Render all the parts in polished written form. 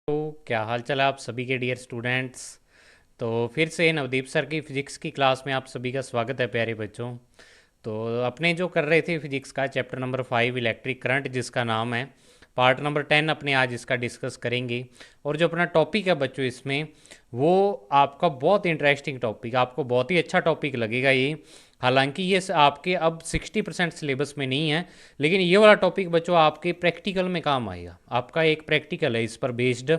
तो क्या हाल चाल है आप सभी के डियर स्टूडेंट्स। तो फिर से नवदीप सर की फिजिक्स की क्लास में आप सभी का स्वागत है प्यारे बच्चों। तो अपने जो कर रहे थे फिजिक्स का चैप्टर नंबर 5 इलेक्ट्रिक करंट जिसका नाम है, पार्ट नंबर 10 अपने आज इसका डिस्कस करेंगे। और जो अपना टॉपिक है बच्चों इसमें, वो आपका बहुत इंटरेस्टिंग टॉपिक, आपको बहुत ही अच्छा टॉपिक लगेगा ये। हालांकि ये आपके अब 60% सिलेबस में नहीं है, लेकिन ये वाला टॉपिक बच्चों आपके प्रैक्टिकल में काम आएगा। आपका एक प्रैक्टिकल है इस पर based,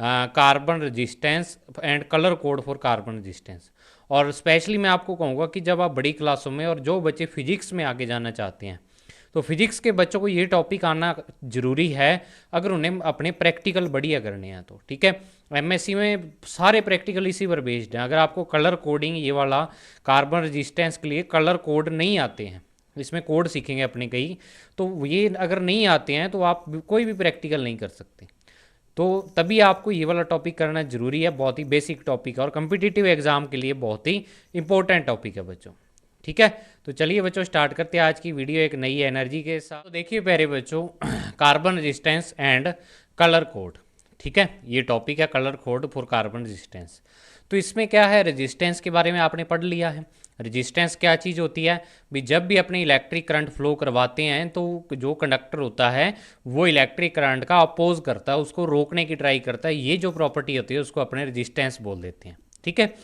carbon resistance and colour code for carbon resistance. और स्पेशली मैं आपको कहूँगा कि जब आप बड़ी क्लासों में और जो बच्चे फिजिक्स में आगे जाना चाहते हैं, तो फिजिक्स के बच्चों को ये टॉपिक आना जरूरी है अगर उन्हें अपने प्रैक्टिकल बढ़िया करने हैं तो। ठीक है, एमएससी में सारे प्रैक्टिकल इसी पर बेस्ड हैं। अगर आपको कलर कोडिंग ये वाला कार्बन रेजिस्टेंस के लिए कलर कोड नहीं आते हैं, इसमें कोड सीखेंगे अपने कई, तो ये अगर नहीं आते हैं तो आप कोई भी प्रैक्टिकल नहीं कर सकते। तो तभी आपको ये वाला टॉपिक करना जरूरी है। बहुत ही बेसिक टॉपिक है और कम्पिटिटिव एग्जाम के लिए बहुत ही इंपॉर्टेंट टॉपिक है बच्चों। ठीक है, तो चलिए बच्चों स्टार्ट करते हैं आज की वीडियो एक नई एनर्जी के साथ। तो देखिए प्यारे बच्चों, carbon resistance and colour code. ठीक है, ये टॉपिक है colour code for carbon resistance. तो इसमें क्या है, रेजिस्टेंस के बारे में आपने पढ़ लिया है। रेजिस्टेंस क्या चीज़ होती है भी, जब भी अपने इलेक्ट्रिक करंट फ्लो करवाते हैं तो जो कंडक्टर होता है वो इलेक्ट्रिक करंट का अपोज करता है, उसको रोकने की ट्राई करता है। ये जो प्रॉपर्टी होती है उसको अपने रेजिस्टेंस बोल देते हैं। ठीक है,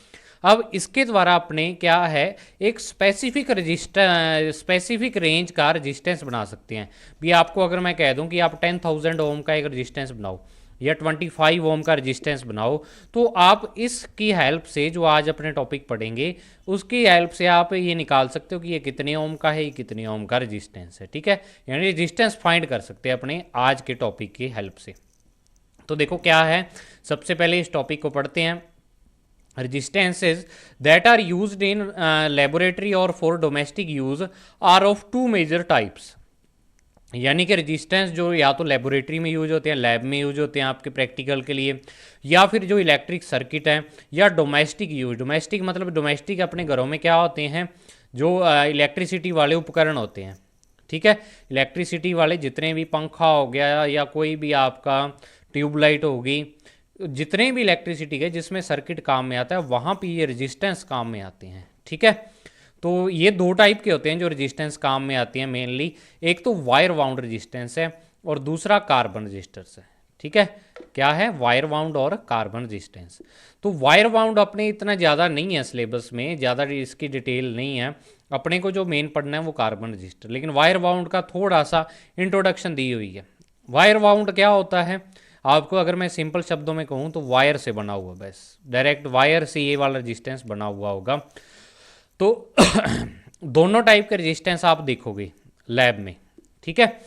अब इसके द्वारा अपने क्या है, एक स्पेसिफिक रेंज का रेजिस्टेंस बना सकते हैं। भी आपको अगर मैं कह दूं कि आप 10,000 ओम का एक रेजिस्टेंस बनाओ या 25 ओम का रेजिस्टेंस बनाओ, तो आप इसकी हेल्प से जो आज अपने टॉपिक पढ़ेंगे उसकी हेल्प से आप ये निकाल सकते हो कि ये कितने ओम का है, ये कितने ओम का रेजिस्टेंस है। ठीक है, यानी रेजिस्टेंस फाइंड कर सकते हैं अपने आज के टॉपिक की हेल्प से। तो देखो क्या है, सबसे पहले इस टॉपिक को पढ़ते हैं। Resistances that are used in laboratory or for domestic use are of two major types। यानी कि रेजिस्टेंस जो या तो लेबोरेटरी में यूज होते हैं, लैब में यूज होते हैं आपके प्रैक्टिकल के लिए, या फिर जो इलेक्ट्रिक सर्किट है, या डोमेस्टिक यूज। डोमेस्टिक मतलब डोमेस्टिक अपने घरों में क्या होते हैं, जो इलेक्ट्रिसिटी वाले उपकरण होते हैं। ठीक है, इलेक्ट्रिसिटी वाले जितने भी पंखा हो गया या कोई भी आपका ट्यूबलाइट होगी, जितने भी इलेक्ट्रिसिटी है जिसमें सर्किट काम में आता है वहाँ पे ये रेजिस्टेंस काम में आते हैं। ठीक है, तो ये दो टाइप के होते हैं जो रेजिस्टेंस काम में आती हैं मेनली। एक तो वायर वाउंड रेजिस्टेंस है और दूसरा कार्बन रेजिस्टेंस है। ठीक है, क्या है, वायर वाउंड और कार्बन रेजिस्टेंस। तो वायर वाउंड अपने इतना ज़्यादा नहीं है सिलेबस में, ज़्यादा इसकी डिटेल नहीं है। अपने को जो मेन पढ़ना है वो कार्बन रजिस्टर, लेकिन वायर वाउंड का थोड़ा सा इंट्रोडक्शन दी हुई है। वायर वाउंड क्या होता है, आपको अगर मैं सिंपल शब्दों में कहूँ तो वायर से बना हुआ, बस डायरेक्ट वायर से ये वाला रेजिस्टेंस बना हुआ होगा। तो दोनों टाइप के रेजिस्टेंस आप देखोगे लैब में। ठीक है,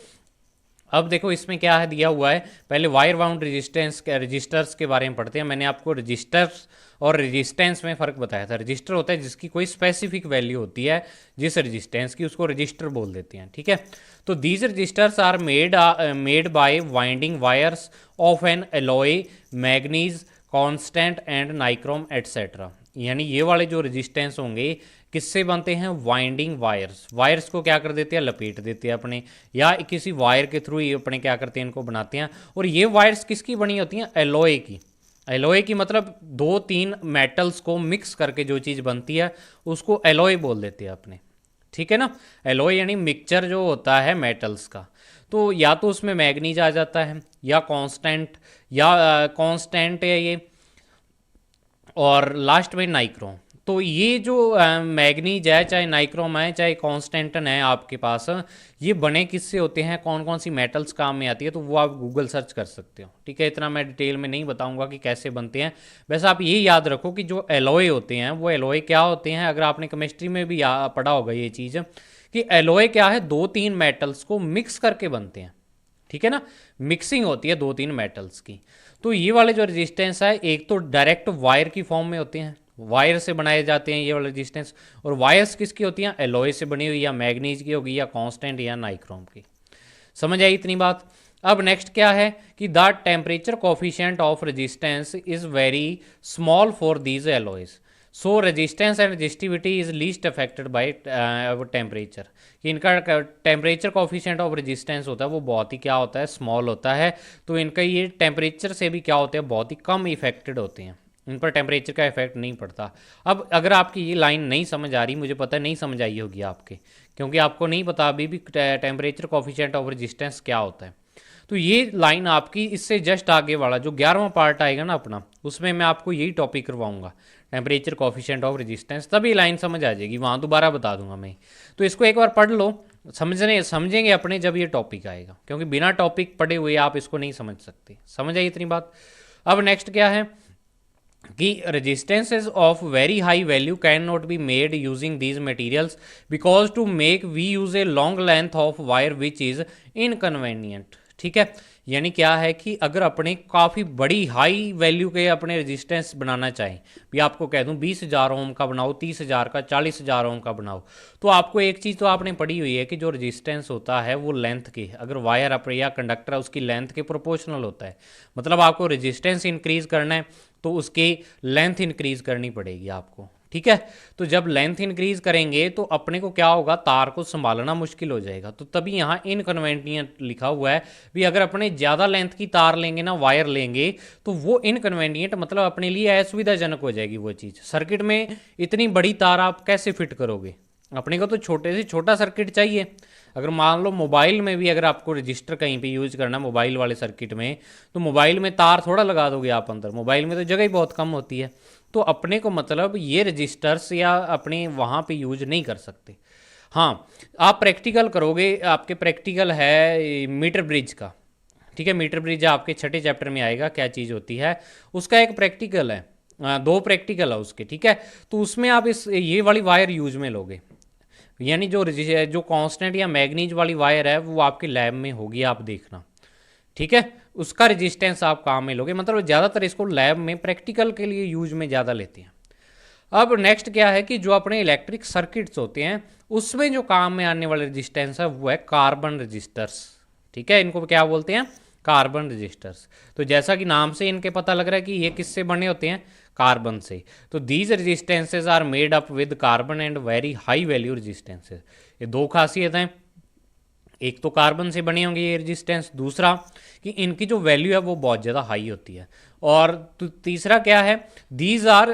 अब देखो इसमें क्या है दिया हुआ है। पहले वायर बाउंड रेजिस्टेंस रजिस्टर्स के बारे में पढ़ते हैं। मैंने आपको रजिस्टर्स और रेजिस्टेंस में फ़र्क बताया था। रजिस्टर होता है जिसकी कोई स्पेसिफिक वैल्यू होती है जिस रेजिस्टेंस की, उसको रजिस्टर बोल देते हैं। ठीक है, तो these resistors are made by winding wires of an alloy, manganese, constant and nichrome etcetera. यानी ये वाले जो रेजिस्टेंस होंगे किससे बनते हैं, वाइंडिंग वायर्स। वायर्स को क्या कर देते हैं, लपेट देते हैं अपने, या किसी वायर के थ्रू ये अपने क्या करते हैं, इनको बनाते हैं। और ये वायर्स किसकी बनी होती हैं, एलॉय की। एलॉय की मतलब दो तीन मेटल्स को मिक्स करके जो चीज़ बनती है उसको एलॉय बोल देते हैं अपने। ठीक है ना, एलॉय यानी मिक्सचर जो होता है मेटल्स का। तो या तो उसमें मैग्नीज आ जाता है या कांस्टेंट, या कांस्टेंट है ये, और लास्ट में नाइक्रोम। तो ये जो मैग्नीज है, चाहे नाइक्रोम है, चाहे कांस्टेंटन है आपके पास, ये बने किससे होते हैं, कौन कौन सी मेटल्स काम में आती है, तो वो आप गूगल सर्च कर सकते हो। ठीक है, इतना मैं डिटेल में नहीं बताऊंगा कि कैसे बनते हैं। वैसे आप ये याद रखो कि जो एलॉय होते हैं वो एलॉय क्या होते हैं, अगर आपने केमिस्ट्री में भी पढ़ा होगा ये चीज़ कि एलॉय क्या है, दो तीन मेटल्स को मिक्स करके बनते हैं। ठीक है ना, मिक्सिंग होती है दो तीन मेटल्स की। तो ये वाले जो रेजिस्टेंस है, एक तो डायरेक्ट वायर की फॉर्म में होते हैं, वायर से बनाए जाते हैं ये वाले रेजिस्टेंस। और वायर्स किसकी होती हैं, एलॉय से बनी हुई, या मैग्नीज की होगी, या कांस्टेंट, या नाइक्रोम की। समझ आई इतनी बात। अब नेक्स्ट क्या है कि the temperature coefficient of resistance is very small for these alloys. So resistance and resistivity is least affected by temperature, कि इनका टेम्परेचर कोफिशिएंट ऑफ रेजिस्टेंस होता है वो बहुत ही क्या होता है, स्मॉल होता है। तो इनका ये टेम्परेचर से भी क्या होते हैं, बहुत ही कम इफेक्टेड होते हैं, इन पर टेम्परेचर का इफेक्ट नहीं पड़ता। अब अगर आपकी ये लाइन नहीं समझ आ रही, मुझे पता नहीं समझ आई होगी आपके, क्योंकि आपको नहीं पता अभी भी टेम्परेचर कोफिशिएंट ऑफ रेजिस्टेंस क्या होता है। तो ये लाइन आपकी इससे जस्ट आगे वाला जो 11वां पार्ट आएगा ना अपना, उसमें मैं आपको यही टॉपिक करवाऊंगा, टेम्परेचर कोफिशिएंट ऑफ रेजिस्टेंस, तभी लाइन समझ आ जाएगी, वहाँ दोबारा बता दूंगा मैं। तो इसको एक बार पढ़ लो, समझेंगे अपने जब ये टॉपिक आएगा, क्योंकि बिना टॉपिक पढ़े हुए आप इसको नहीं समझ सकते। समझ आई इतनी बात। अब नेक्स्ट क्या है कि resistances of very high value can not be made using these materials because to make we use a long length of wire which is inconvenient. ठीक है, यानी क्या है कि अगर अपने काफ़ी बड़ी हाई वैल्यू के अपने रेजिस्टेंस बनाना चाहें, भी आपको कह दूं 20,000 ओम का बनाओ, 30,000 का, 40,000 ओम का बनाओ, तो आपको एक चीज़ तो आपने पढ़ी हुई है कि जो रेजिस्टेंस होता है वो लेंथ के, अगर वायर अपने या कंडक्टर है उसकी लेंथ के प्रोपोर्शनल होता है। मतलब आपको रेजिस्टेंस इंक्रीज करना है तो उसकी लेंथ इंक्रीज करनी पड़ेगी आपको। ठीक है, तो जब लेंथ इंक्रीज करेंगे तो अपने को क्या होगा, तार को संभालना मुश्किल हो जाएगा। तो तभी यहाँ इनकन्वेनियंट लिखा हुआ है भी अगर अपने ज़्यादा लेंथ की तार लेंगे ना, वायर लेंगे, तो वो इनकन्वेनियंट मतलब अपने लिए असुविधाजनक हो जाएगी वो चीज़। सर्किट में इतनी बड़ी तार आप कैसे फिट करोगे, अपने को तो छोटे से छोटा सर्किट चाहिए। अगर मान लो मोबाइल में भी अगर आपको रजिस्टर कहीं पे यूज करना है मोबाइल वाले सर्किट में, तो मोबाइल में तार थोड़ा लगा दोगे आप अंदर, मोबाइल में तो जगह ही बहुत कम होती है। तो अपने को मतलब ये रजिस्टर्स या अपने वहाँ पे यूज नहीं कर सकते। हाँ, आप प्रैक्टिकल करोगे, आपके प्रैक्टिकल है मीटर ब्रिज का। ठीक है, मीटर ब्रिज आपके छठे चैप्टर में आएगा क्या चीज़ होती है, उसका एक प्रैक्टिकल है, दो प्रैक्टिकल है उसके। ठीक है, तो उसमें आप इस ये वाली वायर यूज में लोगे, यानी जो कांस्टेंट या मैग्नीज वाली वायर है वो आपके लैब में होगी, आप देखना। ठीक है, उसका रेजिस्टेंस आप काम में लोगे, मतलब ज़्यादातर इसको लैब में प्रैक्टिकल के लिए यूज में ज़्यादा लेते हैं। अब नेक्स्ट क्या है कि जो अपने इलेक्ट्रिक सर्किट्स होते हैं उसमें जो काम में आने वाले रेजिस्टेंस है वो है कार्बन रजिस्टर्स। ठीक है, इनको क्या बोलते हैं, कार्बन रजिस्टर्स। तो जैसा कि नाम से इनके पता लग रहा है कि ये किससे बने होते हैं, कार्बन से। तो these resistances are made up with carbon and very high value resistances. ये दो खासियत हैं, एक तो कार्बन से बने होंगे ये रेजिस्टेंस, दूसरा कि इनकी जो वैल्यू है वो बहुत ज़्यादा हाई होती है, और तीसरा क्या है, these are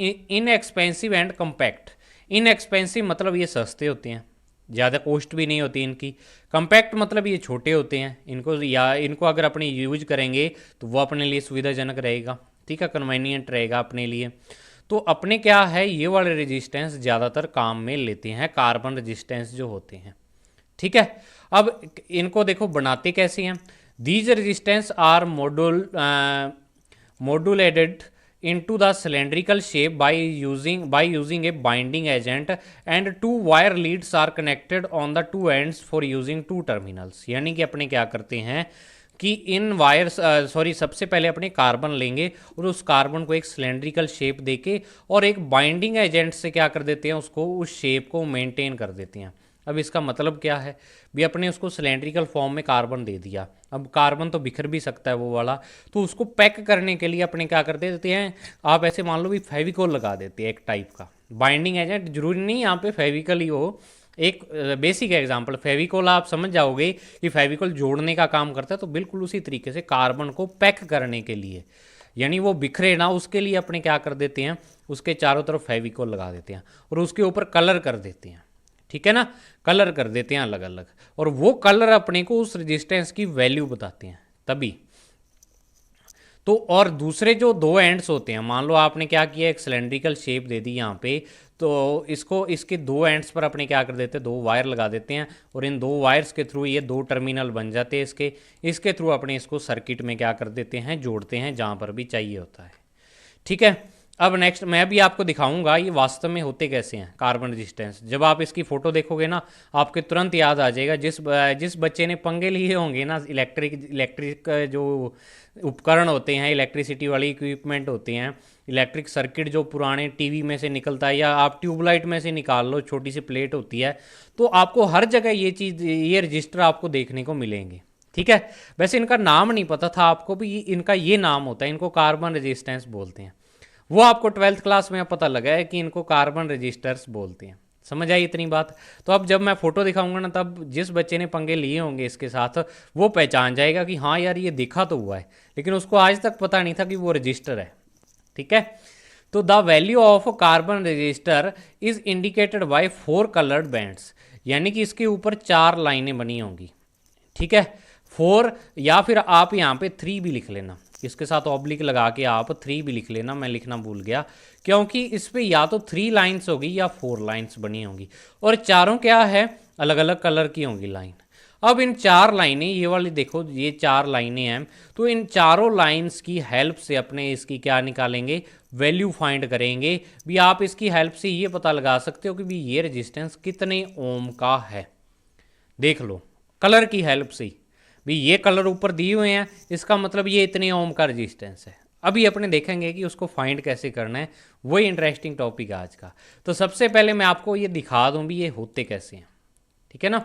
inexpensive and compact. Inexpensive मतलब ये सस्ते होते हैं, ज़्यादा कॉस्ट भी नहीं होती इनकी। कम्पैक्ट मतलब ये छोटे होते हैं, इनको अगर अपने यूज करेंगे तो वो अपने लिए सुविधाजनक रहेगा। ठीक है, कन्वीनियंट रहेगा अपने लिए। तो अपने क्या है, ये वाले रेजिस्टेंस ज़्यादातर काम में लेते हैं, कार्बन रेजिस्टेंस जो होते हैं। ठीक है, अब इनको देखो बनाते कैसे हैं। These resistance R modulated into the cylindrical shape by using a binding agent and two wire leads are connected on the two ends for using two terminals। यानी कि अपने क्या करते हैं कि इन वायर्स सबसे पहले अपने कार्बन लेंगे और उस कार्बन को एक सिलेंड्रिकल शेप देके और एक बाइंडिंग एजेंट से क्या कर देते हैं, उसको उस शेप को मेंटेन कर देते हैं। अब इसका मतलब क्या है भी, अपने उसको सिलेंड्रिकल फॉर्म में कार्बन दे दिया, अब कार्बन तो बिखर भी सकता है वो वाला, तो उसको पैक करने के लिए अपने क्या कर देते हैं, आप ऐसे मान लो भी फेविकोल लगा देते हैं, एक टाइप का बाइंडिंग एजेंट। जरूरी नहीं यहाँ पे फेविकल ही हो, एक बेसिक एग्जांपल फेविकोल आप समझ जाओगे कि फेविकोल जोड़ने का काम करता है, तो बिल्कुल उसी तरीके से कार्बन को पैक करने के लिए, यानी वो बिखरे ना, उसके लिए अपने क्या कर देते हैं, उसके चारों तरफ फेविकोल लगा देते हैं और उसके ऊपर कलर कर देते हैं। ठीक है ना, कलर कर देते हैं अलग अलग, और वो कलर अपने को उस रेजिस्टेंस की वैल्यू बताते हैं तभी। तो और दूसरे जो दो एंड्स होते हैं, मान लो आपने क्या किया, एक सिलेंड्रिकल शेप दे दी यहाँ पे, तो इसके दो एंड्स पर अपने क्या कर देते हैं, दो वायर लगा देते हैं, और इन दो वायर्स के थ्रू ये दो टर्मिनल बन जाते हैं इसके थ्रू अपने इसको सर्किट में क्या कर देते हैं, जोड़ते हैं जहाँ पर भी चाहिए होता है। ठीक है, अब नेक्स्ट मैं भी आपको दिखाऊंगा ये वास्तव में होते कैसे हैं कार्बन रेजिस्टेंस। जब आप इसकी फ़ोटो देखोगे ना, आपके तुरंत याद आ जाएगा, जिस बच्चे ने पंगे लिए होंगे ना, इलेक्ट्रिक जो उपकरण होते हैं, इलेक्ट्रिसिटी वाली इक्विपमेंट होते हैं, इलेक्ट्रिक सर्किट जो पुराने टीवी में से निकलता है, या आप ट्यूबलाइट में से निकाल लो, छोटी सी प्लेट होती है, तो आपको हर जगह ये रजिस्टर आपको देखने को मिलेंगे। ठीक है, वैसे इनका नाम नहीं पता था आपको भी, इनका ये नाम होता है, इनको कार्बन रेजिस्टेंस बोलते हैं। वो आपको 12th क्लास में पता लगा है कि इनको कार्बन रजिस्टर्स बोलते हैं। समझ आई इतनी बात? तो अब जब मैं फोटो दिखाऊंगा ना, तब जिस बच्चे ने पंगे लिए होंगे इसके साथ वो पहचान जाएगा कि हाँ यार ये देखा तो हुआ है, लेकिन उसको आज तक पता नहीं था कि वो रजिस्टर है। ठीक है, तो the value of carbon register is indicated by 4 coloured bands, यानी कि इसके ऊपर 4 लाइनें बनी होंगी। ठीक है, 4, या फिर आप यहाँ पे 3 भी लिख लेना, इसके साथ ऑब्लिक लगा के आप 3 भी लिख लेना, मैं लिखना भूल गया, क्योंकि इस पे या तो 3 लाइन्स होगी या 4 लाइन्स बनी होंगी, और चारों क्या है, अलग अलग कलर की होंगी लाइन। अब इन 4 लाइनें, ये वाली देखो, ये 4 लाइनें हैं, तो इन चारों लाइन्स की हेल्प से अपने इसकी क्या निकालेंगे, वैल्यू फाइंड करेंगे। भी आप इसकी हेल्प से ये पता लगा सकते हो कि भी ये रेजिस्टेंस कितने ओम का है। देख लो, कलर की हेल्प से भी, ये कलर ऊपर दिए हुए हैं, इसका मतलब ये इतने ओम का रेजिस्टेंस है। अभी अपने देखेंगे कि उसको फाइंड कैसे करना है, वही इंटरेस्टिंग टॉपिक है आज का। तो सबसे पहले मैं आपको ये दिखा दूं भी ये होते कैसे हैं। ठीक है ना,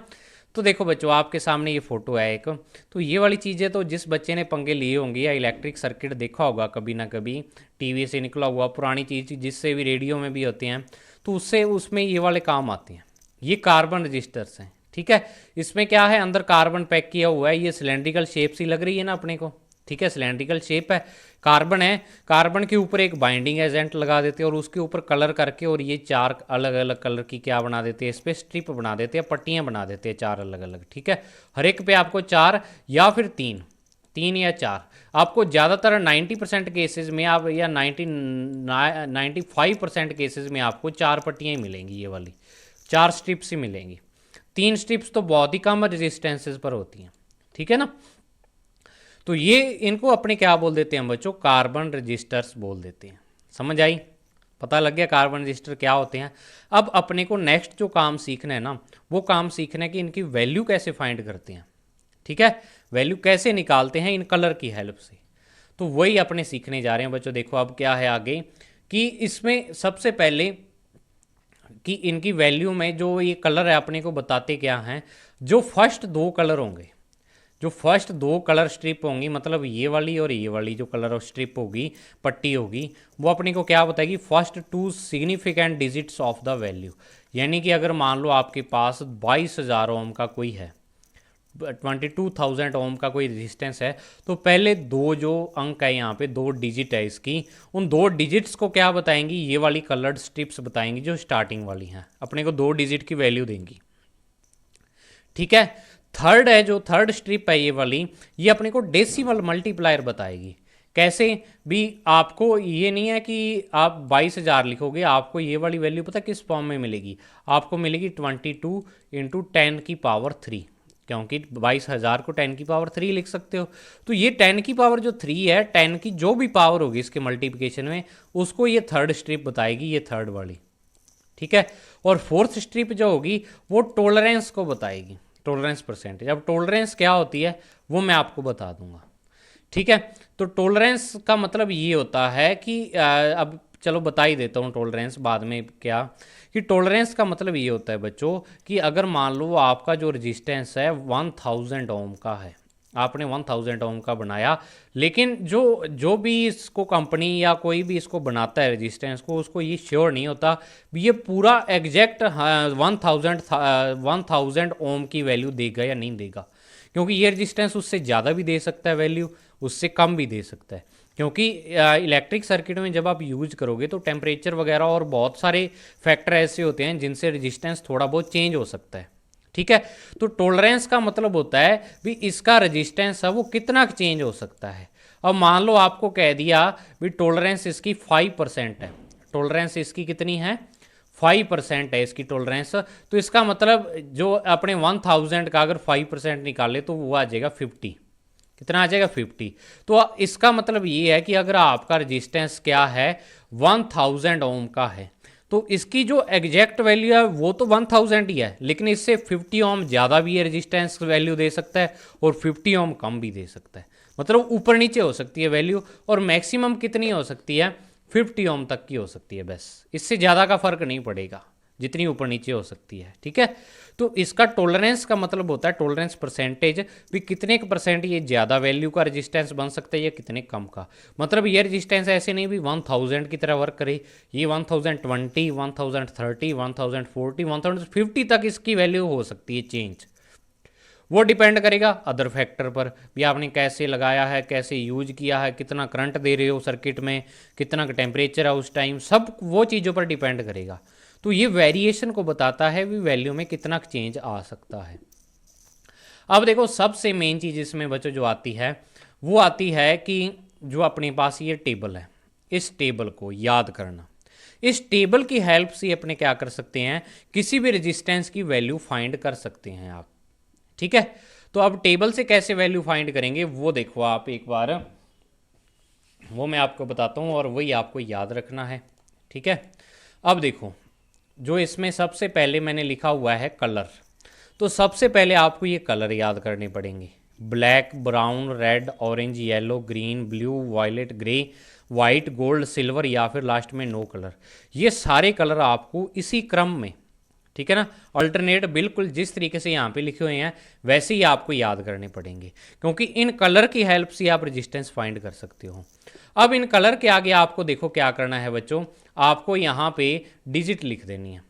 तो देखो बच्चों, आपके सामने ये फोटो है एक, तो ये वाली चीज़ें तो जिस बच्चे ने पंगे लिए होंगे या इलेक्ट्रिक सर्किट देखा होगा कभी ना कभी, टीवी से निकला हुआ पुरानी चीज़ जिससे भी रेडियो में भी होते हैं, तो उससे उसमें ये वाले काम आते हैं। ये कार्बन रजिस्टर्स हैं। ठीक है, इसमें क्या है, अंदर कार्बन पैक किया हुआ है, ये सिलेंड्रिकल शेप सी लग रही है ना अपने को। ठीक है, सिलेंड्रिकल शेप है, कार्बन है, कार्बन के ऊपर एक बाइंडिंग एजेंट लगा देते हैं और उसके ऊपर कलर करके, और ये 4 अलग अलग कलर की क्या बना देते हैं, इस पर स्ट्रिप बना देते हैं, पट्टियाँ बना देते हैं 4 अलग अलग। ठीक है, हर एक पे आपको 4 या फिर 3 या 4, आपको ज़्यादातर 90% केसेस में आप, या 95% केसेस में आपको 4 पट्टियाँ ही मिलेंगी, ये वाली 4 स्ट्रिप्स ही मिलेंगी। 3 स्ट्रिप्स तो बहुत ही कम रेजिस्टेंसेस पर होती हैं। ठीक है ना, तो ये इनको अपने क्या बोल देते हैं बच्चों, कार्बन रजिस्टर्स बोल देते हैं। समझ आई? पता लग गया कार्बन रजिस्टर क्या होते हैं। अब अपने को नेक्स्ट जो काम सीखना है ना, वो काम सीखना है कि इनकी वैल्यू कैसे फाइंड करते हैं। ठीक है, वैल्यू कैसे निकालते हैं इन कलर की हेल्प से, तो वही अपने सीखने जा रहे हैं बच्चों। देखो अब क्या है आगे, कि इसमें सबसे पहले कि इनकी वैल्यू में जो ये कलर है अपने को बताते क्या हैं, जो फर्स्ट 2 कलर होंगे, जो फर्स्ट 2 कलर स्ट्रिप होंगी, मतलब ये वाली और ये वाली जो कलर स्ट्रिप होगी, पट्टी होगी, वो अपने को क्या बताएगी, first 2 significant digits of the value. यानी कि अगर मान लो आपके पास 22,000 ओम का कोई है, 22,000 ओम का कोई रेजिस्टेंस है, तो पहले 2 जो अंक है यहाँ पे, 2 डिजिट है इसकी, उन 2 डिजिट्स को क्या बताएंगी, ये वाली कलर्ड स्ट्रिप्स बताएंगी जो स्टार्टिंग वाली हैं, अपने को 2 डिजिट की वैल्यू देंगी। ठीक है, थर्ड है, जो थर्ड स्ट्रिप है ये वाली, ये अपने को डेसिमल मल्टीप्लायर बताएगी। कैसे भी, आपको ये नहीं है कि आप 22,000 लिखोगे, आपको ये वाली वैल्यू पता किस फॉर्म में मिलेगी, आपको मिलेगी 22 इंटू 10 की पावर 3, क्योंकि 22,000 को 10 की पावर 3 लिख सकते हो। तो ये 10 की पावर जो 3 है, 10 की जो भी पावर होगी इसके मल्टीप्लिकेशन में, उसको ये थर्ड स्ट्रिप बताएगी, ये थर्ड वाली। ठीक है, और फोर्थ स्ट्रिप जो होगी वो टॉलरेंस को बताएगी, टॉलरेंस परसेंटेज। अब टॉलरेंस क्या होती है वो मैं आपको बता दूंगा। ठीक है, तो टॉलरेंस का मतलब ये होता है कि अब चलो बता ही देता हूँ टॉलरेंस, बाद में क्या, कि टॉलरेंस का मतलब ये होता है बच्चों कि अगर मान लो आपका जो रेजिस्टेंस है 1000 ओम का है, आपने 1000 ओम का बनाया, लेकिन जो जो भी इसको कंपनी या कोई भी इसको बनाता है रेजिस्टेंस को, उसको ये श्योर नहीं होता ये पूरा एग्जैक्ट 1000 ओम की वैल्यू देगा या नहीं देगा, क्योंकि ये रेजिस्टेंस उससे ज़्यादा भी दे सकता है वैल्यू, उससे कम भी दे सकता है। क्योंकि इलेक्ट्रिक सर्किट में जब आप यूज करोगे तो टेम्परेचर वगैरह और बहुत सारे फैक्टर ऐसे होते हैं जिनसे रेजिस्टेंस थोड़ा बहुत चेंज हो सकता है। ठीक है, तो टॉलरेंस का मतलब होता है भी इसका रेजिस्टेंस है वो कितना चेंज हो सकता है। अब मान लो आपको कह दिया भी टॉलरेंस इसकी 5% है, टॉलरेंस इसकी कितनी है, 5% है इसकी टॉलरेंस, तो इसका मतलब जो अपने 1000 का अगर 5% निकाले तो वो आ जाएगा 50, कितना आ जाएगा 50। तो इसका मतलब ये है कि अगर आपका रेजिस्टेंस क्या है 1000 ओम का है, तो इसकी जो एग्जैक्ट वैल्यू है वो तो 1000 ही है, लेकिन इससे 50 ओम ज़्यादा भी है रेजिस्टेंस वैल्यू दे सकता है और 50 ओम कम भी दे सकता है, मतलब ऊपर नीचे हो सकती है वैल्यू, और मैक्सिमम कितनी हो सकती है 50 ओम तक की हो सकती है, बस इससे ज़्यादा का फर्क नहीं पड़ेगा जितनी ऊपर नीचे हो सकती है, ठीक है। तो इसका टॉलरेंस का मतलब होता है टॉलरेंस परसेंटेज, भी कितने % ये ज़्यादा वैल्यू का रेजिस्टेंस बन सकता है या कितने कम का। मतलब ये रेजिस्टेंस ऐसे नहीं भी 1000 की तरह वर्क करे, ये 1020, 1030, 1040, 1050 तक इसकी वैल्यू हो सकती है चेंज। वो डिपेंड करेगा अदर फैक्टर पर भी, आपने कैसे लगाया है, कैसे यूज किया है, कितना करंट दे रहे हो सर्किट में, कितना टेम्परेचर है उस टाइम, सब वो चीज़ों पर डिपेंड करेगा। तो ये वेरिएशन को बताता है भी वैल्यू में कितना चेंज आ सकता है। अब देखो सबसे मेन चीज़ इसमें बच्चों जो आती है वो आती है कि जो अपने पास ये टेबल है, इस टेबल को याद करना। इस टेबल की हेल्प से अपने क्या कर सकते हैं, किसी भी रेजिस्टेंस की वैल्यू फाइंड कर सकते हैं आप, ठीक है। तो अब टेबल से कैसे वैल्यू फाइंड करेंगे वो देखो आप एक बार, वो मैं आपको बताता हूँ और वही आपको याद रखना है, ठीक है। अब देखो जो इसमें सबसे पहले मैंने लिखा हुआ है कलर, तो सबसे पहले आपको ये कलर याद करने पड़ेंगे। Black, brown, red, orange, yellow, green, blue, violet, grey, white, gold, silver या फिर लास्ट में नो कलर। ये सारे कलर आपको इसी क्रम में, ठीक है ना, अल्टरनेट बिल्कुल जिस तरीके से यहाँ पे लिखे हुए हैं वैसे ही आपको याद करने पड़ेंगे, क्योंकि इन कलर की हेल्प से आप रेजिस्टेंस फाइंड कर सकते हो। अब इन कलर के आगे आपको देखो क्या करना है बच्चों, आपको यहाँ पे डिजिट लिख देनी है।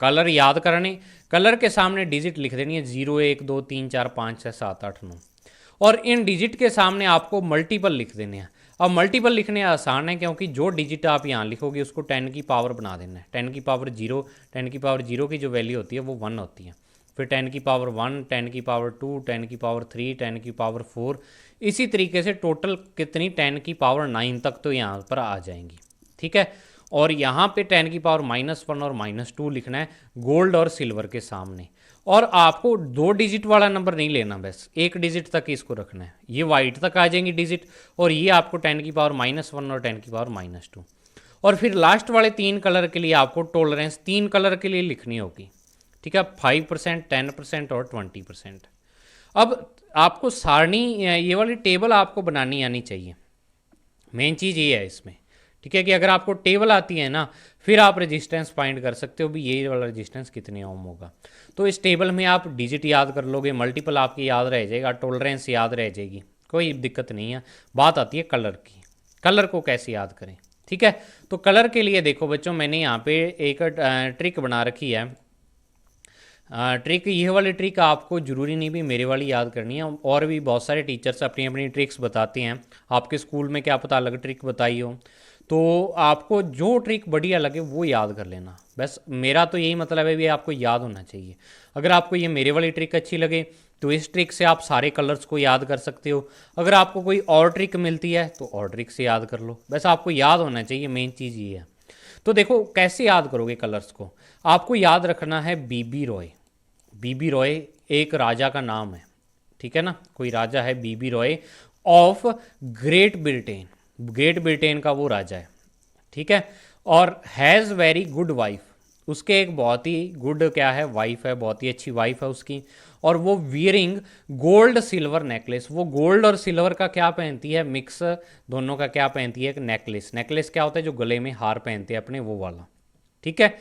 कलर याद करने, कलर के सामने डिजिट लिख देनी है 0 1 2 3 4 5 6 7 8 9, और इन डिजिट के सामने आपको मल्टीपल लिख देने हैं। अब मल्टीपल लिखने आसान है क्योंकि जो डिजिट आप यहाँ लिखोगे उसको 10 की पावर बना देना है। 10 की पावर 0, 10 की पावर 0 की जो वैल्यू होती है वो 1 होती है, फिर 10 की पावर 1, 10 की पावर 2, 10 की पावर 3, 10 की पावर 4, इसी तरीके से टोटल कितनी 10 की पावर 9 तक तो यहाँ पर आ जाएंगी, ठीक है। और यहाँ पे 10 की पावर -1 और -2 लिखना है गोल्ड और सिल्वर के सामने। और आपको 2 डिजिट वाला नंबर नहीं लेना, बस 1 डिजिट तक इसको रखना है। ये वाइट तक आ जाएंगी डिजिट, और ये आपको 10 की पावर -1 और 10 की पावर -2। और फिर लास्ट वाले 3 कलर के लिए आपको टॉलरेंस 3 कलर के लिए लिखनी होगी, ठीक है, 5%, 10% और 20%। अब आपको सारणी, ये वाली टेबल आपको बनानी आनी चाहिए, मेन चीज़ ये है इसमें, ठीक है, कि अगर आपको टेबल आती है ना फिर आप रेजिस्टेंस फाइंड कर सकते हो भी ये वाला रेजिस्टेंस कितने ओम होगा। तो इस टेबल में आप डिजिट याद कर लोगे, मल्टीपल आपकी याद रह जाएगा, टॉलरेंस याद रह जाएगी, कोई दिक्कत नहीं है। बात आती है कलर की, कलर को कैसे याद करें, ठीक है। तो कलर के लिए देखो बच्चों मैंने यहाँ पे एक ट्रिक बना रखी है। ट्रिक, ये वाली ट्रिक आपको ज़रूरी नहीं भी मेरे वाली याद करनी है, और भी बहुत सारे टीचर्स अपनी अपनी ट्रिक्स बताते हैं। आपके स्कूल में क्या पता अलग ट्रिक बताई हो, तो आपको जो ट्रिक बढ़िया लगे वो याद कर लेना। बस मेरा तो यही मतलब है भी आपको याद होना चाहिए। अगर आपको ये मेरे वाली ट्रिक अच्छी लगे तो इस ट्रिक से आप सारे कलर्स को याद कर सकते हो। अगर आपको कोई और ट्रिक मिलती है तो और ट्रिक से याद कर लो, बस आपको याद होना चाहिए, मेन चीज़ ये है। तो देखो कैसे याद करोगे कलर्स को, आपको याद रखना है बीबी रॉय। बीबी रॉय एक राजा का नाम है, ठीक है ना, कोई राजा है BB Roy of great Britain, Great Britain का वो राजा है, ठीक है। और हैज़ वेरी गुड वाइफ, उसके एक बहुत ही गुड क्या है वाइफ है, बहुत ही अच्छी वाइफ है उसकी। और वो वियरिंग गोल्ड सिल्वर नेकलेस, वो गोल्ड और सिल्वर का क्या पहनती है, मिक्स दोनों का क्या पहनती है, एक नेकलेस। नेकलेस क्या होता है, जो गले में हार पहनते हैं अपने, वो वाला, ठीक है।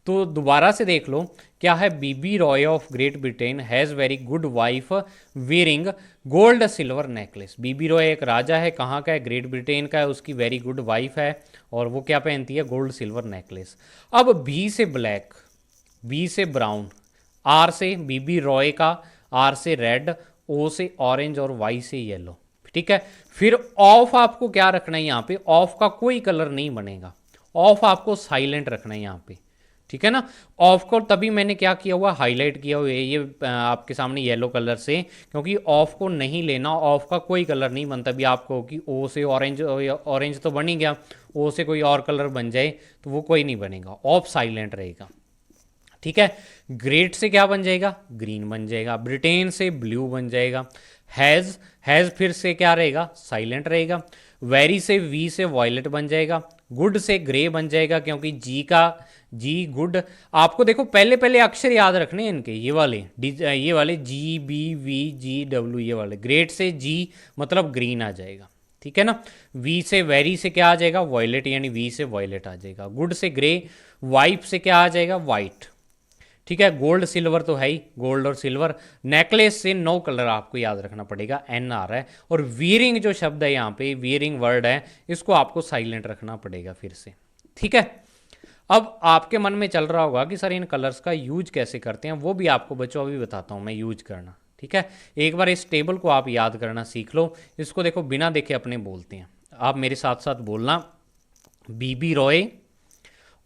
तो दोबारा से देख लो क्या है, BB Roy of great Britain has very good wife wearing gold silver necklace. BB Roy एक राजा है, कहाँ का है, ग्रेट ब्रिटेन का है, उसकी वेरी गुड वाइफ है और वो क्या पहनती है, गोल्ड सिल्वर नेकलेस। अब बी से ब्लैक, बी से ब्राउन, आर से बीबी रॉय का, आर से रेड, ओ से ऑरेंज और वाई से येलो, ठीक है। फिर ऑफ आपको क्या रखना है यहाँ पे, ऑफ का कोई कलर नहीं बनेगा, ऑफ आपको साइलेंट रखना है यहाँ पे, ठीक है ना। ऑफ को तभी मैंने क्या किया हुआ, हाईलाइट किया हुआ है ये आपके सामने येलो कलर से, क्योंकि ऑफ को नहीं लेना, ऑफ का कोई कलर नहीं बनता भी आपको कि ओ से ऑरेंज, ऑरेंज तो बन ही गया, ओ से कोई और कलर बन जाए तो वो कोई नहीं बनेगा, ऑफ साइलेंट रहेगा, ठीक है। ग्रेट से क्या बन जाएगा, ग्रीन बन जाएगा। ब्रिटेन से ब्लू बन जाएगा। हैज़ फिर से क्या रहेगा, साइलेंट रहेगा। वेरी से वी से वॉयलेट बन जाएगा। गुड से ग्रे बन जाएगा, क्योंकि जी का जी गुड। आपको देखो पहले पहले अक्षर याद रखने हैं इनके, ये वाले G B V G W, ये वाले। ग्रेट से जी मतलब ग्रीन आ जाएगा, ठीक है ना। वी से वेरी से क्या आ जाएगा, वॉयलेट, यानी वी से वॉयलेट आ जाएगा। गुड से ग्रे, वाइप से क्या आ जाएगा, वाइट। ठीक है, गोल्ड सिल्वर तो है ही, गोल्ड और सिल्वर। नेकलेस से नो कलर आपको याद रखना पड़ेगा, एन आ रहा है। और वीयरिंग जो शब्द है यहाँ पे, वीयरिंग वर्ड है, इसको आपको साइलेंट रखना पड़ेगा फिर से। ठीक है, अब आपके मन में चल रहा होगा कि सर इन कलर्स का यूज कैसे करते हैं, वो भी आपको बच्चों अभी बताता हूँ मैं यूज करना। ठीक है, एक बार इस टेबल को आप याद करना सीख लो। इसको देखो, बिना देखे अपने बोलते हैं, आप मेरे साथ साथ बोलना। BB Roy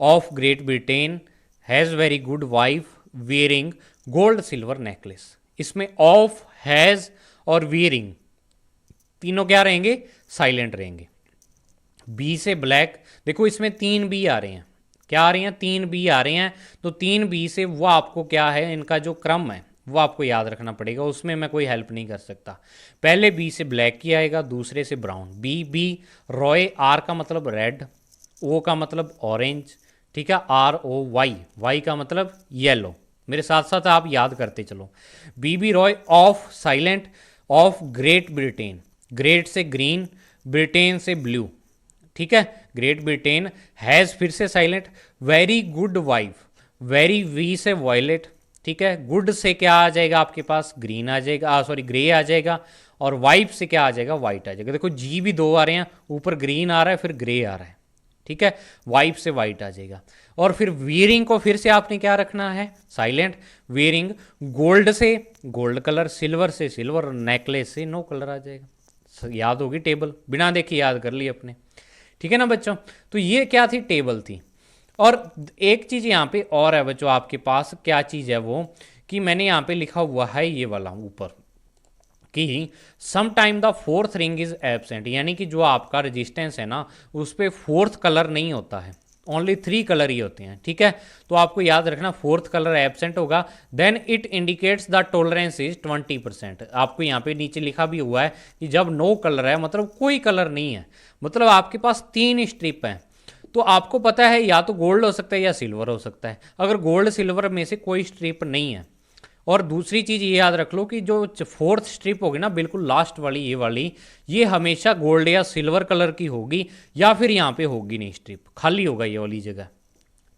of great Britain has very good wife wearing gold silver necklace. इसमें ऑफ, हैज़ और वियरिंग तीनों क्या रहेंगे, साइलेंट रहेंगे। बी से ब्लैक, देखो इसमें 3 बी आ रहे हैं, क्या आ रहे हैं, 3 बी आ रहे हैं। तो 3 बी से वो आपको क्या है, इनका जो क्रम है वो आपको याद रखना पड़ेगा, उसमें मैं कोई हेल्प नहीं कर सकता। पहले बी से ब्लैक की आएगा, दूसरे से brown. B B Roy, R का मतलब रेड, ओ का मतलब ऑरेंज, ठीक है, आर ओ वाई, वाई का मतलब येलो। मेरे साथ साथ आप याद करते चलो। B B Roy of silent, of great Britain, great से ग्रीन, ब्रिटेन से ब्लू। ठीक है, ग्रेट ब्रिटेन, हैज़ फिर से silent, very good wife, very V से वॉयलेट। ठीक है, गुड से क्या आ जाएगा आपके पास, ग्रीन आ जाएगा, सॉरी ग्रे आ जाएगा। और वाइफ से क्या आ जाएगा, वाइट आ जाएगा। देखो जी भी 2 आ रहे हैं, ऊपर ग्रीन आ रहा है, फिर ग्रे आ रहा है। ठीक है, वाइफ से वाइट आ जाएगा। और फिर वीयरिंग को फिर से आपने क्या रखना है, साइलेंट। वीयरिंग गोल्ड से गोल्ड कलर, सिल्वर से सिल्वर, नेकलेस से नो कलर आ जाएगा। याद होगी टेबल, बिना देखे याद कर ली अपने। ठीक है ना बच्चों, तो ये क्या थी, टेबल थी। और एक चीज़ यहाँ पे और है बच्चों आपके पास, क्या चीज़ है वो, कि मैंने यहाँ पे लिखा हुआ है ये वाला ऊपर कि some time the fourth ring is absent, यानी कि जो आपका रेजिस्टेंस है ना, उस पर फोर्थ कलर नहीं होता है, ओनली 3 कलर ही होते हैं। ठीक है, तो आपको याद रखना फोर्थ कलर एबसेंट होगा, then it indicates the tolerance is 20%। आपको यहाँ पे नीचे लिखा भी हुआ है कि जब नो कलर है, मतलब कोई कलर नहीं है, मतलब आपके पास 3 स्ट्रिप हैं, तो आपको पता है या तो गोल्ड हो सकता है या सिल्वर हो सकता है। अगर गोल्ड सिल्वर में से कोई स्ट्रिप नहीं है, और दूसरी चीज़ ये याद रख लो कि जो फोर्थ स्ट्रिप होगी ना, बिल्कुल लास्ट वाली, ये वाली, ये हमेशा गोल्ड या सिल्वर कलर की होगी, या फिर यहाँ पे होगी नहीं, स्ट्रिप खाली होगा ये वाली जगह।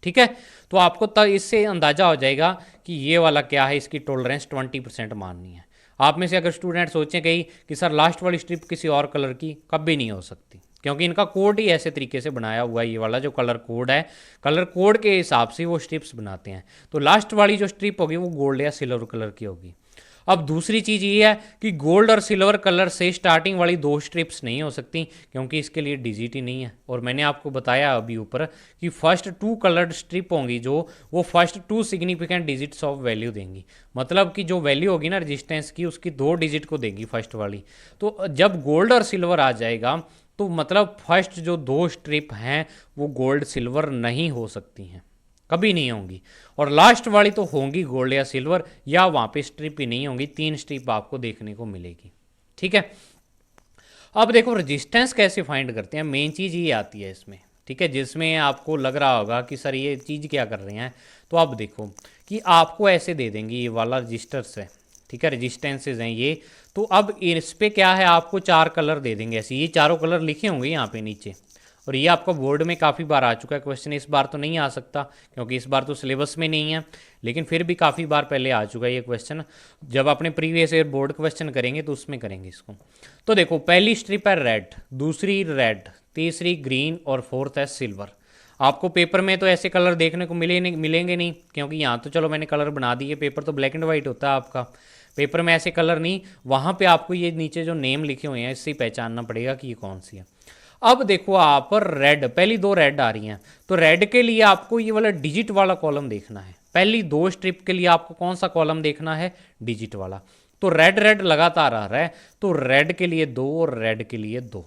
ठीक है, तो आपको तब इससे अंदाजा हो जाएगा कि ये वाला क्या है, इसकी टॉलरेंस 20% माननी है। आप में से अगर स्टूडेंट सोचें कहीं कि सर लास्ट वाली स्ट्रिप किसी और कलर की, कभी नहीं हो सकती, क्योंकि इनका कोड ही ऐसे तरीके से बनाया हुआ है। ये वाला जो कलर कोड है, कलर कोड के हिसाब से वो स्ट्रिप्स बनाते हैं। तो लास्ट वाली जो स्ट्रिप होगी वो गोल्ड या सिल्वर कलर की होगी। अब दूसरी चीज़ ये है कि गोल्ड और सिल्वर कलर से स्टार्टिंग वाली 2 स्ट्रिप्स नहीं हो सकती, क्योंकि इसके लिए डिजिट ही नहीं है। और मैंने आपको बताया अभी ऊपर कि फर्स्ट 2 कलर्ड स्ट्रिप होंगी जो, वो first 2 significant digits of value देंगी, मतलब कि जो वैल्यू होगी ना रेजिस्टेंस की, उसकी 2 डिजिट को देंगी फर्स्ट वाली। तो जब गोल्ड और सिल्वर आ जाएगा, तो मतलब फर्स्ट जो 2 स्ट्रिप हैं वो गोल्ड सिल्वर नहीं हो सकती हैं, कभी नहीं होंगी। और लास्ट वाली तो होंगी गोल्ड या सिल्वर, या वहाँ पे स्ट्रिप ही नहीं होंगी, 3 स्ट्रिप आपको देखने को मिलेगी। ठीक है, अब देखो रेजिस्टेंस कैसे फाइंड करते हैं, मेन चीज़ ये आती है इसमें। ठीक है, जिसमें आपको लग रहा होगा कि सर ये चीज़ क्या कर रहे हैं, तो आप देखो कि आपको ऐसे दे देंगे, ये वाला रजिस्टर्स है, ठीक है, रेजिस्टेंसेज हैं ये। तो अब इस पर क्या है, आपको 4 कलर दे देंगे ऐसे, ये चारों कलर लिखे होंगे यहाँ पे नीचे। और ये आपका बोर्ड में काफ़ी बार आ चुका है क्वेश्चन, इस बार तो नहीं आ सकता क्योंकि इस बार तो सिलेबस में नहीं है, लेकिन फिर भी काफ़ी बार पहले आ चुका है ये क्वेश्चन। जब अपने प्रीवियस ईयर बोर्ड क्वेश्चन करेंगे तो उसमें करेंगे इसको। तो देखो, पहली स्ट्रिप है रेड, दूसरी रेड, तीसरी ग्रीन और फोर्थ है सिल्वर। आपको पेपर में तो ऐसे कलर देखने को मिलेंगे नहीं, क्योंकि यहाँ तो चलो मैंने कलर बना दिए, पेपर तो ब्लैक एंड वाइट होता है आपका, पेपर में ऐसे कलर नहीं। वहाँ पे आपको ये नीचे जो नेम लिखे हुए हैं इससे ही पहचानना पड़ेगा कि ये कौन सी है। अब देखो आप रेड, पहली 2 रेड आ रही हैं, तो रेड के लिए आपको ये वाला डिजिट वाला कॉलम देखना है। पहली 2 स्ट्रिप के लिए आपको कौन सा कॉलम देखना है, डिजिट वाला। तो रेड रेड लगातार आ रहा है, तो रेड के लिए 2 और रेड के लिए 2।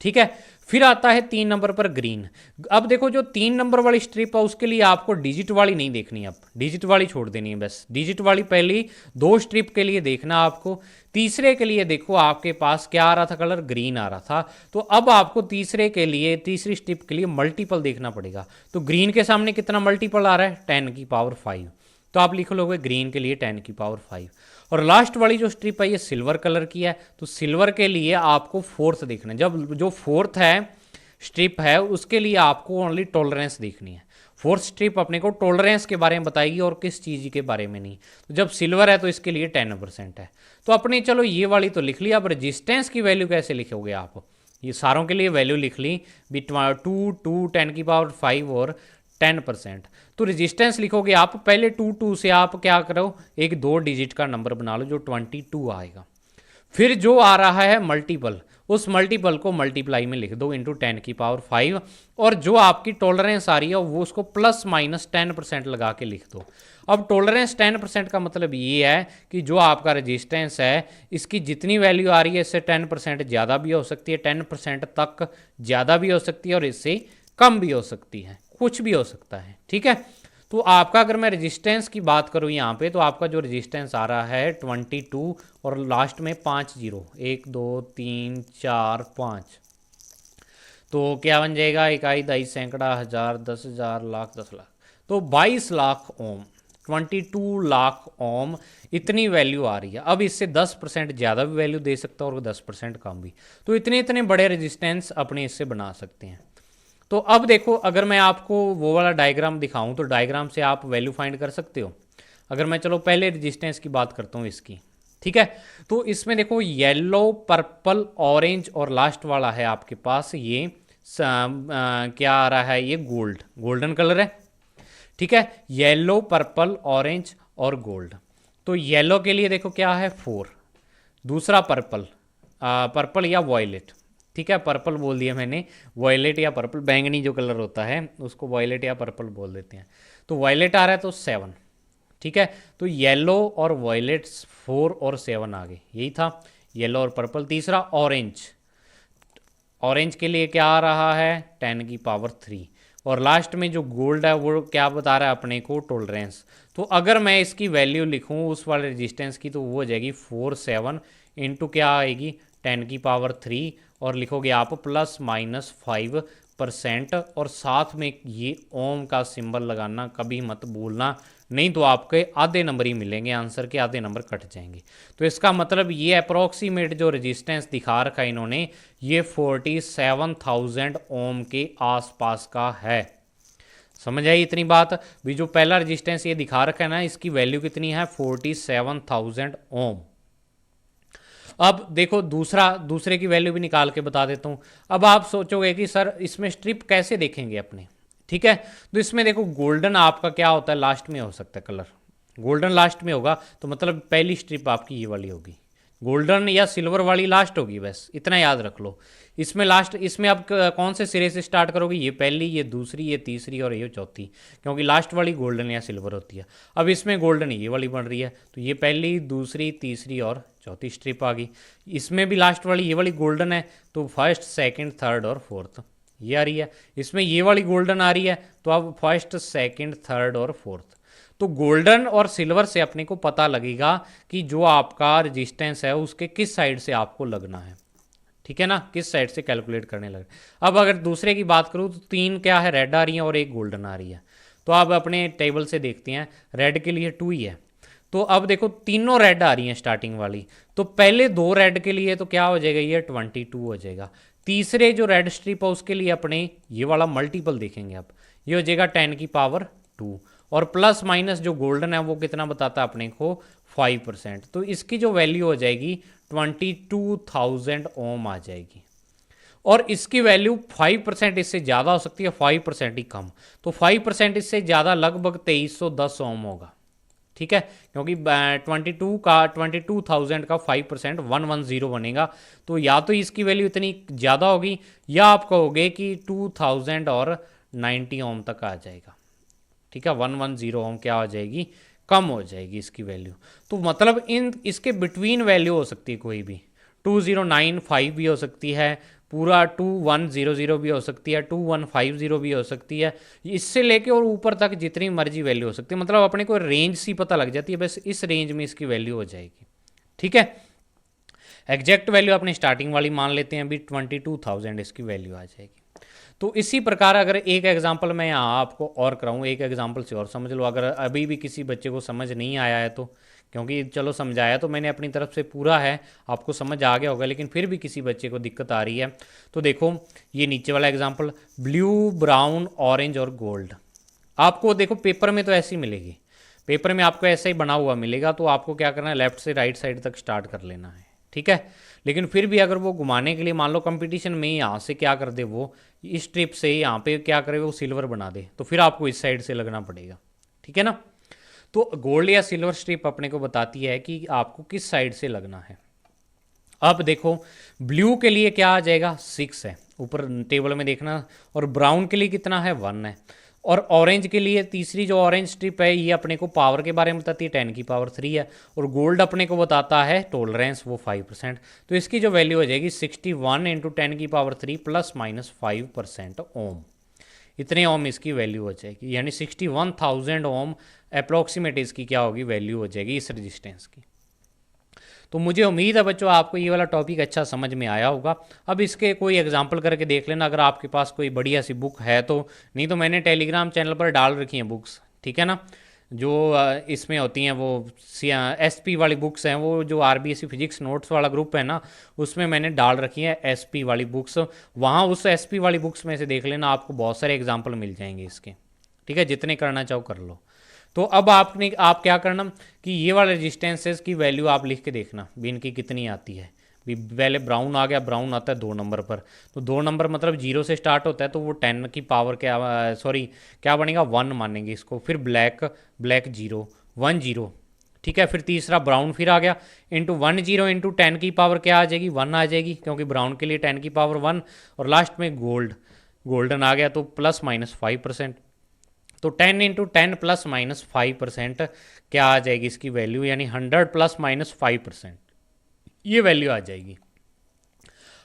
ठीक है, फिर आता है 3 नंबर पर ग्रीन। अब देखो जो 3 नंबर वाली स्ट्रिप है उसके लिए आपको डिजिट वाली नहीं देखनी, अब डिजिट वाली छोड़ देनी है, बस डिजिट वाली पहली 2 स्ट्रिप के लिए देखना आपको। तीसरे के लिए देखो आपके पास क्या आ रहा था, कलर ग्रीन आ रहा था, तो अब आपको तीसरे के लिए, तीसरी स्ट्रिप के लिए मल्टीपल देखना पड़ेगा। तो ग्रीन के सामने कितना मल्टीपल आ रहा है, 10 की पावर 5, तो आप लिख लोगे ग्रीन के लिए 10 की पावर 5। और लास्ट वाली जो स्ट्रिप है ये सिल्वर कलर की है, तो सिल्वर के लिए आपको फोर्थ देखना है। जब जो फोर्थ है स्ट्रिप है उसके लिए आपको ओनली टॉलरेंस देखनी है। फोर्थ स्ट्रिप अपने को टॉलरेंस के बारे में बताएगी और किस चीज़ के बारे में नहीं। तो जब सिल्वर है तो इसके लिए 10% है। तो अपने चलो ये वाली तो लिख ली, अब रेजिस्टेंस की वैल्यू कैसे लिखोगे आप? ये सारों के लिए वैल्यू लिख ली भी 2 10⁵ और 10%। तो रेजिस्टेंस लिखोगे आप पहले 2 से आप क्या करो, एक 2 डिजिट का नंबर बना लो जो 22 आएगा। फिर जो आ रहा है मल्टीपल, उस मल्टीपल को मल्टीप्लाई में लिख दो इंटू 10⁵, और जो आपकी टॉलरेंस आ रही है वो उसको ±10% लगा के लिख दो। अब टॉलरेंस 10% का मतलब ये है कि जो आपका रेजिस्टेंस है इसकी जितनी वैल्यू आ रही है इससे 10% ज़्यादा भी हो सकती है, 10% तक ज़्यादा भी हो सकती है और इससे कम भी हो सकती है, कुछ भी हो सकता है। ठीक है, तो आपका अगर मैं रेजिस्टेंस की बात करूं यहाँ पे, तो आपका जो रेजिस्टेंस आ रहा है 22 और लास्ट में 5 जीरो, 1 2 3 4 5, तो क्या बन जाएगा, इकाई दहाई सैकड़ा हज़ार 10,000 लाख 10 लाख, तो 22 लाख ओम, 22 लाख ओम इतनी वैल्यू आ रही है। अब इससे 10% ज़्यादा भी वैल्यू दे सकता है और 10% कम भी। तो इतने इतने बड़े रेजिस्टेंस अपने इससे बना सकते हैं। तो अब देखो, अगर मैं आपको वो वाला डायग्राम दिखाऊं तो डायग्राम से आप वैल्यू फाइंड कर सकते हो। अगर मैं चलो पहले रेजिस्टेंस की बात करता हूँ इसकी, ठीक है। तो इसमें देखो येलो पर्पल ऑरेंज और लास्ट वाला है आपके पास ये क्या आ रहा है, ये गोल्डन कलर है। ठीक है, येलो पर्पल ऑरेंज और गोल्ड। तो येलो के लिए देखो क्या है 4, दूसरा पर्पल या वॉयलेट, ठीक है, पर्पल बोल दिया मैंने, वॉयलेट या पर्पल, बैंगनी जो कलर होता है उसको वॉयलेट या पर्पल बोल देते हैं। तो वॉयलेट आ रहा है तो 7, ठीक है। तो येलो और वॉयलेट 4 और 7 आ गए, यही था येलो और पर्पल। तीसरा ऑरेंज के लिए क्या आ रहा है 10⁵, और लास्ट में जो गोल्ड है वो क्या बता रहा है अपने को, टॉलरेंस। तो अगर मैं इसकी वैल्यू लिखूं उस वाले रेजिस्टेंस की तो वो हो जाएगी 4 7 इंटू क्या आएगी 10⁵, और लिखोगे आप ±5%, और साथ में ये ओम का सिंबल लगाना कभी मत भूलना, नहीं तो आपके आधे नंबर ही मिलेंगे, आंसर के आधे नंबर कट जाएंगे। तो इसका मतलब ये अप्रोक्सीमेट जो रेजिस्टेंस दिखा रखा है इन्होंने, ये 47,000 ओम के आसपास का है। समझ आई इतनी बात भी? जो पहला रेजिस्टेंस ये दिखा रखा है ना, इसकी वैल्यू कितनी है 47,000 ओम। अब देखो दूसरे की वैल्यू भी निकाल के बता देता हूँ। अब आप सोचोगे कि सर इसमें स्ट्रिप कैसे देखेंगे अपने, ठीक है। तो इसमें देखो गोल्डन आपका क्या होता है, लास्ट में हो सकता है कलर, गोल्डन लास्ट में होगा तो मतलब पहली स्ट्रिप आपकी ये वाली होगी, गोल्डन या सिल्वर वाली लास्ट होगी, बस इतना याद रख लो। इसमें लास्ट, इसमें आप कौन से सिरे से स्टार्ट करोगे, ये पहली, ये दूसरी, ये तीसरी और ये चौथी, क्योंकि लास्ट वाली गोल्डन या सिल्वर होती है। अब इसमें गोल्डन ये वाली बन रही है, तो ये पहली दूसरी तीसरी और चौथी स्ट्रिप आ गई। इसमें भी लास्ट वाली ये वाली गोल्डन है, तो फर्स्ट सेकंड थर्ड और फोर्थ ये आ रही है। इसमें ये वाली गोल्डन आ रही है, तो अब फर्स्ट सेकंड थर्ड और फोर्थ। तो गोल्डन और सिल्वर से अपने को पता लगेगा कि जो आपका रेजिस्टेंस है उसके किस साइड से आपको लगना है, ठीक है ना, किस साइड से कैलकुलेट करने लगे। अब अगर दूसरे की बात करूँ तो 3 क्या है, रेड आ रही है और 1 गोल्डन आ रही है। तो अब अपने टेबल से देखते हैं, रेड के लिए 2 ही है। तो अब देखो तीनों रेड आ रही हैं स्टार्टिंग वाली, तो पहले 2 रेड के लिए तो क्या हो जाएगा, ये 22 हो जाएगा। तीसरे जो रेड स्ट्रिप है उसके लिए अपने ये वाला मल्टीपल देखेंगे, अब ये हो जाएगा 10⁵, और प्लस माइनस जो गोल्डन है वो कितना बताता है अपने को 5%। तो इसकी जो वैल्यू हो जाएगी 22,000 ओम आ जाएगी, और इसकी वैल्यू 5% इससे ज़्यादा हो सकती है, 5% ही कम। तो 5% इससे ज़्यादा लगभग 2310 ओम होगा, ठीक है, क्योंकि 22,000 का 5% 110 बनेगा। तो या तो इसकी वैल्यू इतनी ज़्यादा होगी, या आप कहोगे कि 2000 और 90 ओम तक आ जाएगा, ठीक है, 110 ओम क्या हो जाएगी, कम हो जाएगी इसकी वैल्यू। तो मतलब इन इसके बिटवीन वैल्यू हो सकती है कोई भी, 2095 भी हो सकती है, पूरा 2100 भी हो सकती है, 2150 भी हो सकती है, इससे लेके और ऊपर तक जितनी मर्जी वैल्यू हो सकती है। मतलब अपने को रेंज सी पता लग जाती है, बस इस रेंज में इसकी वैल्यू हो जाएगी, ठीक है। एग्जैक्ट वैल्यू अपनी स्टार्टिंग वाली मान लेते हैं, अभी 22,000 इसकी वैल्यू आ जाएगी। तो इसी प्रकार अगर एक एग्जाम्पल मैं यहाँ आपको और कराऊँ, एक एग्जाम्पल से और समझ लो, अगर अभी भी किसी बच्चे को समझ नहीं आया है तो क्योंकि चलो समझाया तो मैंने अपनी तरफ से पूरा है, आपको समझ आ गया होगा, लेकिन फिर भी किसी बच्चे को दिक्कत आ रही है तो देखो ये नीचे वाला एग्जांपल, ब्लू, ब्राउन, ऑरेंज और गोल्ड। आपको देखो पेपर में तो ऐसी मिलेगी, पेपर में आपको ऐसा ही बना हुआ मिलेगा, तो आपको क्या करना है, लेफ्ट से राइट साइड तक स्टार्ट कर लेना है, ठीक है। लेकिन फिर भी अगर वो घुमाने के लिए मान लो कंपटीशन में यहाँ से क्या कर दे, वो इस स्ट्रिप से यहाँ पे क्या करे, वो सिल्वर बना दे, तो फिर आपको इस साइड से लगना पड़ेगा, ठीक है ना। तो गोल्ड या सिल्वर स्ट्रिप अपने को बताती है कि आपको किस साइड से लगना है। अब देखो ब्लू के लिए क्या आ जाएगा, 6 है, ऊपर टेबल में देखना, और ब्राउन के लिए कितना है, 1 है, और ऑरेंज के लिए तीसरी जो ऑरेंज स्ट्रिप है ये अपने को पावर के बारे में बताती है, 10⁻³ है, और गोल्ड अपने को बताता है टॉलरेंस, वो 5%। तो इसकी जो वैल्यू हो जाएगी 61 × 10⁻³ ±5% ओम, इतने ओम इसकी वैल्यू हो जाएगी, यानी 61,000 ओम अप्रॉक्सीमेट इसकी क्या होगी, वैल्यू हो जाएगी इस रजिस्टेंस की। तो मुझे उम्मीद है बच्चों आपको ये वाला टॉपिक अच्छा समझ में आया होगा। अब इसके कोई एग्जांपल करके देख लेना अगर आपके पास कोई बढ़िया सी बुक है तो, नहीं तो मैंने टेलीग्राम चैनल पर डाल रखी हैं बुक्स, ठीक है ना, जो इसमें होती हैं वो SP वाली बुक्स हैं, वो जो RBSC फिजिक्स नोट्स वाला ग्रुप है ना, उसमें मैंने डाल रखी है SP वाली बुक्स, वहाँ उस SP वाली बुक्स में से देख लेना, आपको बहुत सारे एग्जाम्पल मिल जाएंगे इसके, ठीक है, जितने करना चाहो कर लो। तो अब आप क्या करना कि ये वाले रेजिस्टेंसेस की वैल्यू आप लिख के देखना भी इनकी कितनी आती है। भी पहले ब्राउन आ गया, ब्राउन आता है 2 नंबर पर, तो 2 नंबर मतलब 0 से स्टार्ट होता है, तो वो 10 की पावर क्या बनेगा, 1 मानेंगे इसको। फिर ब्लैक 0 1 0, ठीक है। फिर तीसरा ब्राउन फिर आ गया, इंटू 1 0 इंटू 10 की पावर क्या आ जाएगी, 1 आ जाएगी, क्योंकि ब्राउन के लिए 10 की पावर 1, और लास्ट में गोल्डन आ गया, तो ±5%। तो 10 × 10 ±5% क्या आ जाएगी इसकी वैल्यू, यानी 100 ±5%, ये वैल्यू आ जाएगी।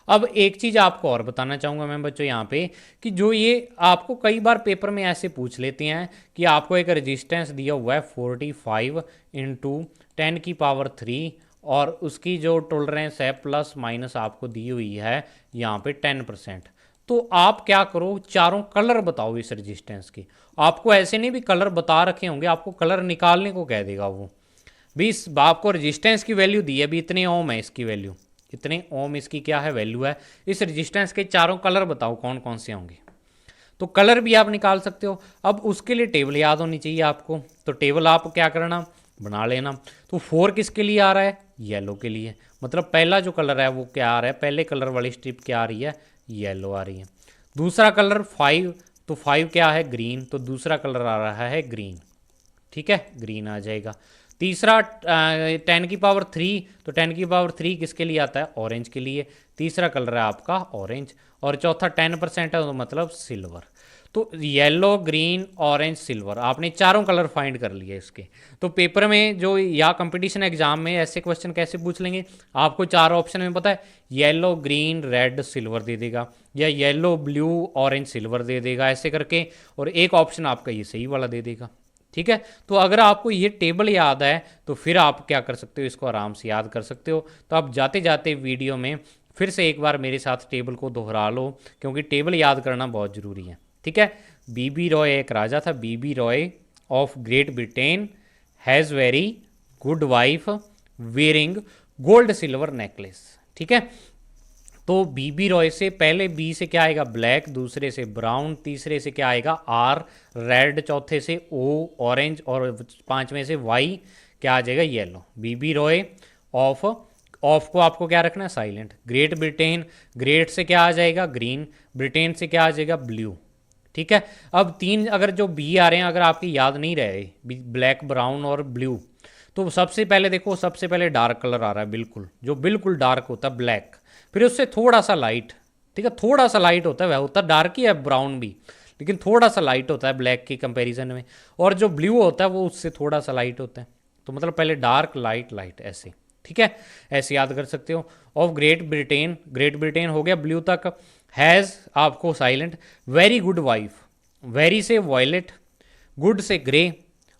अब एक चीज़ आपको और बताना चाहूँगा मैं बच्चों यहाँ पे, कि जो ये आपको कई बार पेपर में ऐसे पूछ लेते हैं कि आपको एक रेजिस्टेंस दिया हुआ है 45 × 10⁻³ और उसकी जो टॉलरेंस है प्लस माइनस आपको दी हुई है यहाँ पे 10%। तो आप क्या करो, चारों कलर बताओ इस रेजिस्टेंस के। आपको ऐसे नहीं भी कलर बता रखे होंगे, आपको कलर निकालने को कह देगा वो भी। इस आपको रेजिस्टेंस की वैल्यू दी है भी, इतने ओम है इसकी वैल्यू, इतने ओम इसकी क्या है वैल्यू है। इस रेजिस्टेंस के चारों कलर बताओ कौन कौन से होंगे, तो कलर भी आप निकाल सकते हो। अब उसके लिए टेबल याद होनी चाहिए आपको, तो टेबल आप क्या करना, बना लेना। तो 4 किसके लिए आ रहा है, येलो के लिए, मतलब पहला जो कलर है वो क्या आ रहा है, पहले कलर वाली स्ट्रिप क्या आ रही है, येलो आ रही है। दूसरा कलर 5, तो 5 क्या है, ग्रीन, तो दूसरा कलर आ रहा है ग्रीन, ठीक है, ग्रीन आ जाएगा। तीसरा 10⁻³, तो 10⁻³ किसके लिए आता है, ऑरेंज के लिए, तीसरा कलर है आपका ऑरेंज। और चौथा 10% है, तो मतलब सिल्वर। तो येलो, ग्रीन, ऑरेंज, सिल्वर, आपने चारों कलर फाइंड कर लिए इसके। तो पेपर में जो या कंपटीशन एग्जाम में ऐसे क्वेश्चन कैसे पूछ लेंगे, आपको 4 ऑप्शन में पता है, येलो, ग्रीन, रेड, सिल्वर दे देगा, या येलो, ब्लू, ऑरेंज, सिल्वर दे देगा, ऐसे करके, और एक ऑप्शन आपका ये सही वाला दे देगा, ठीक है। तो अगर आपको ये टेबल याद है तो फिर आप क्या कर सकते हो, इसको आराम से याद कर सकते हो। तो आप जाते जाते वीडियो में फिर से एक बार मेरे साथ टेबल को दोहरा लो, क्योंकि टेबल याद करना बहुत ज़रूरी है, ठीक है। बीबी रॉय एक राजा था, बीबी Roy of great Britain has very good wife wearing gold silver necklace, ठीक है। तो बीबी रॉय से पहले बी से क्या आएगा, ब्लैक, दूसरे से ब्राउन, तीसरे से क्या आएगा, आर, रेड, चौथे से ओ, ऑरेंज, और 5वें से वाई क्या आ जाएगा, येलो। बीबी रॉय ऑफ को आपको क्या रखना है, साइलेंट। ग्रेट ब्रिटेन, ग्रेट से क्या आ जाएगा, ग्रीन, ब्रिटेन से क्या आ जाएगा, ब्लू, ठीक है। अब 3 अगर जो बी आ रहे हैं अगर आपकी याद नहीं रहे, ब्लैक, ब्राउन और ब्लू, तो सबसे पहले देखो, सबसे पहले डार्क कलर आ रहा है, बिल्कुल जो बिल्कुल डार्क होता है ब्लैक, फिर उससे थोड़ा सा लाइट, ठीक है, थोड़ा सा लाइट होता है, वह होता है डार्क ही है ब्राउन भी, लेकिन थोड़ा सा लाइट होता है ब्लैक की कंपैरिजन में, और जो ब्लू होता है वो उससे थोड़ा सा लाइट होता है। तो मतलब पहले डार्क, लाइट, लाइट, ऐसे, ठीक है, ऐसे याद कर सकते हो। Of great Britain, Great Britain हो गया ब्लू तक। हैज़ आपको silent. Very good wife, very से वॉयलेट, गुड से ग्रे,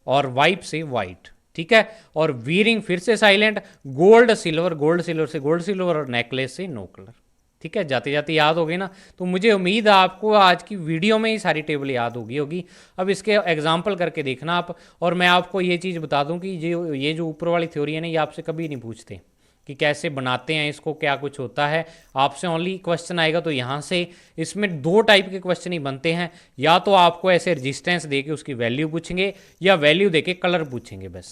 और वाइफ से वाइट, ठीक है। और वीरिंग फिर से silent. Gold silver, gold silver से गोल्ड सिल्वर, और नेकलेस से नो कलर, ठीक है, जाते जाते याद हो गई ना। तो मुझे उम्मीद है आपको आज की वीडियो में ही सारी टेबल याद होगी। अब इसके एग्जाम्पल करके देखना आप। और मैं आपको ये चीज़ बता दूं कि ये जो ऊपर वाली थ्योरी है ना, ये आपसे कभी नहीं पूछते कि कैसे बनाते हैं इसको, क्या कुछ होता है। आपसे ओनली क्वेश्चन आएगा तो यहाँ से इसमें दो टाइप के क्वेश्चन ही बनते हैं, या तो आपको ऐसे रेजिस्टेंस दे के उसकी वैल्यू पूछेंगे, या वैल्यू दे के कलर पूछेंगे बस।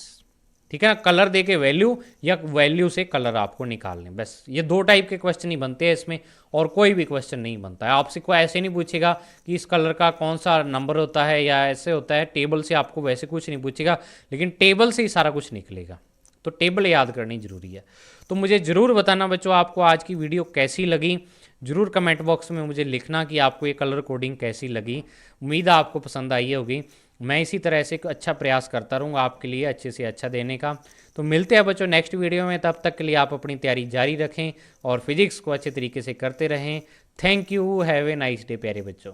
ठीक है ना, कलर दे के वैल्यू या वैल्यू से कलर आपको निकालने, बस ये दो टाइप के क्वेश्चन ही बनते हैं इसमें, और कोई भी क्वेश्चन नहीं बनता है। आपसे कोई ऐसे नहीं पूछेगा कि इस कलर का कौन सा नंबर होता है या ऐसे होता है, टेबल से आपको वैसे कुछ नहीं पूछेगा, लेकिन टेबल से ही सारा कुछ निकलेगा। तो टेबल याद करनी जरूरी है। तो मुझे ज़रूर बताना बच्चों आपको आज की वीडियो कैसी लगी। ज़रूर कमेंट बॉक्स में मुझे लिखना कि आपको ये कलर कोडिंग कैसी लगी। उम्मीद है आपको पसंद आई होगी। मैं इसी तरह से अच्छा प्रयास करता रहूँगा आपके लिए अच्छे से अच्छा देने का। तो मिलते हैं बच्चों नेक्स्ट वीडियो में, तब तक के लिए आप अपनी तैयारी जारी रखें और फिजिक्स को अच्छे तरीके से करते रहें। Thank you, have a nice day प्यारे बच्चों।